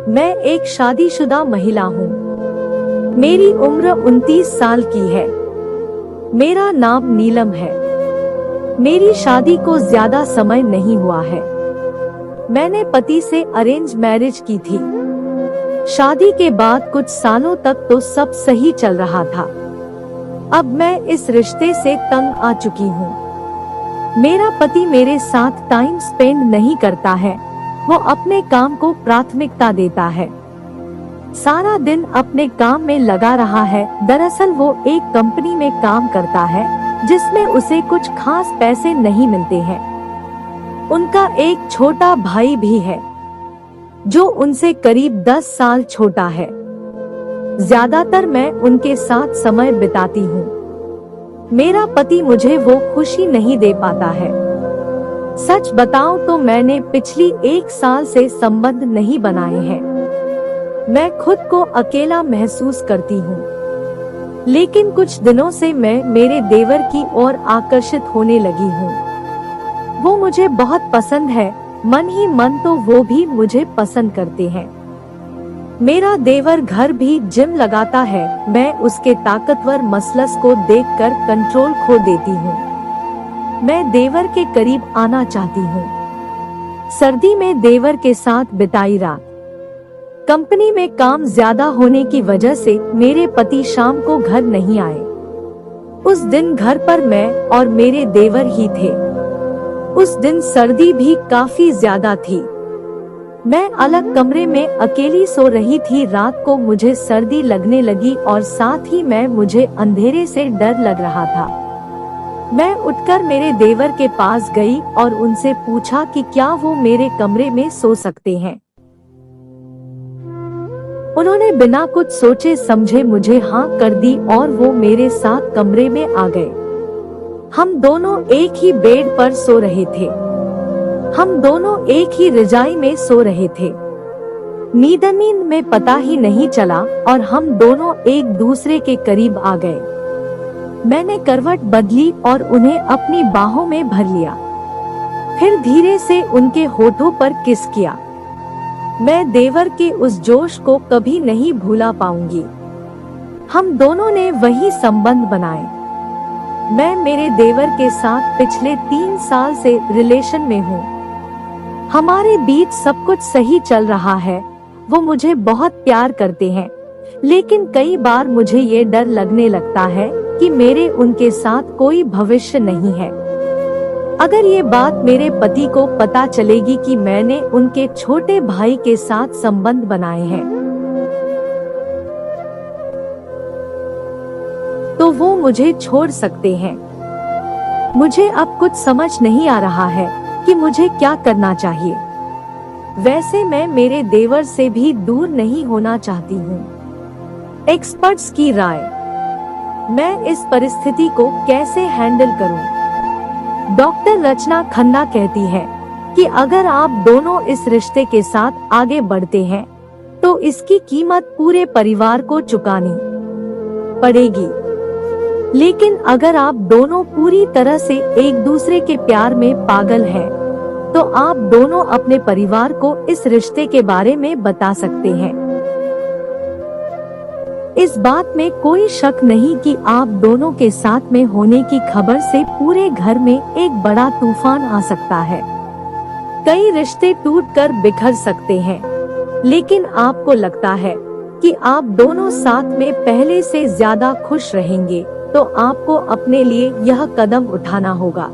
मैं एक शादीशुदा महिला हूँ। मेरी उम्र 29 साल की है। मेरा नाम नीलम है। मेरी शादी को ज्यादा समय नहीं हुआ है। मैंने पति से अरेंज मैरिज की थी। शादी के बाद कुछ सालों तक तो सब सही चल रहा था। अब मैं इस रिश्ते से तंग आ चुकी हूँ। मेरा पति मेरे साथ टाइम स्पेंड नहीं करता है। वो अपने काम को प्राथमिकता देता है। सारा दिन अपने काम में लगा रहा है। दरअसल वो एक कंपनी में काम करता है जिसमें उसे कुछ खास पैसे नहीं मिलते हैं। उनका एक छोटा भाई भी है जो उनसे करीब 10 साल छोटा है। ज्यादातर मैं उनके साथ समय बिताती हूँ। मेरा पति मुझे वो खुशी नहीं दे पाता है। सच बताऊं तो मैंने पिछली 1 साल से संबंध नहीं बनाए हैं। मैं खुद को अकेला महसूस करती हूँ। लेकिन कुछ दिनों से मैं मेरे देवर की ओर आकर्षित होने लगी हूँ। वो मुझे बहुत पसंद है। मन ही मन तो वो भी मुझे पसंद करते हैं। मेरा देवर घर भी जिम लगाता है। मैं उसके ताकतवर मसल्स को देखकर कंट्रोल खो देती हूँ। मैं देवर के करीब आना चाहती हूँ। सर्दी में देवर के साथ बिताई रात। कंपनी में काम ज्यादा होने की वजह से मेरे पति शाम को घर नहीं आए। उस दिन घर पर मैं और मेरे देवर ही थे। उस दिन सर्दी भी काफी ज्यादा थी। मैं अलग कमरे में अकेली सो रही थी। रात को मुझे सर्दी लगने लगी और साथ ही मुझे अंधेरे से डर लग रहा था। मैं उठकर मेरे देवर के पास गई और उनसे पूछा कि क्या वो मेरे कमरे में सो सकते हैं। उन्होंने बिना कुछ सोचे समझे मुझे हाँ कर दी और वो मेरे साथ कमरे में आ गए। हम दोनों एक ही बेड पर सो रहे थे। हम दोनों एक ही रजाई में सो रहे थे। नींद में पता ही नहीं चला और हम दोनों एक दूसरे के करीब आ गए। मैंने करवट बदली और उन्हें अपनी बाहों में भर लिया। फिर धीरे से उनके होठों पर किस किया। मैं देवर के उस जोश को कभी नहीं भूला पाऊंगी। हम दोनों ने वही संबंध बनाए। मैं मेरे देवर के साथ पिछले 3 साल से रिलेशन में हूँ। हमारे बीच सब कुछ सही चल रहा है। वो मुझे बहुत प्यार करते हैं। लेकिन कई बार मुझे ये डर लगने लगता है कि मेरे उनके साथ कोई भविष्य नहीं है। अगर ये बात मेरे पति को पता चलेगी कि मैंने उनके छोटे भाई के साथ संबंध बनाए हैं, तो वो मुझे छोड़ सकते हैं। मुझे अब कुछ समझ नहीं आ रहा है कि मुझे क्या करना चाहिए। वैसे मैं मेरे देवर से भी दूर नहीं होना चाहती हूँ। एक्सपर्ट्स की राय, मैं इस परिस्थिति को कैसे हैंडल करूं? डॉक्टर रचना खन्ना कहती है कि अगर आप दोनों इस रिश्ते के साथ आगे बढ़ते हैं तो इसकी कीमत पूरे परिवार को चुकानी पड़ेगी। लेकिन अगर आप दोनों पूरी तरह से एक दूसरे के प्यार में पागल हैं, तो आप दोनों अपने परिवार को इस रिश्ते के बारे में बता सकते हैं। इस बात में कोई शक नहीं कि आप दोनों के साथ में होने की खबर से पूरे घर में एक बड़ा तूफान आ सकता है। कई रिश्ते टूटकर बिखर सकते हैं। लेकिन आपको लगता है कि आप दोनों साथ में पहले से ज्यादा खुश रहेंगे, तो आपको अपने लिए यह कदम उठाना होगा।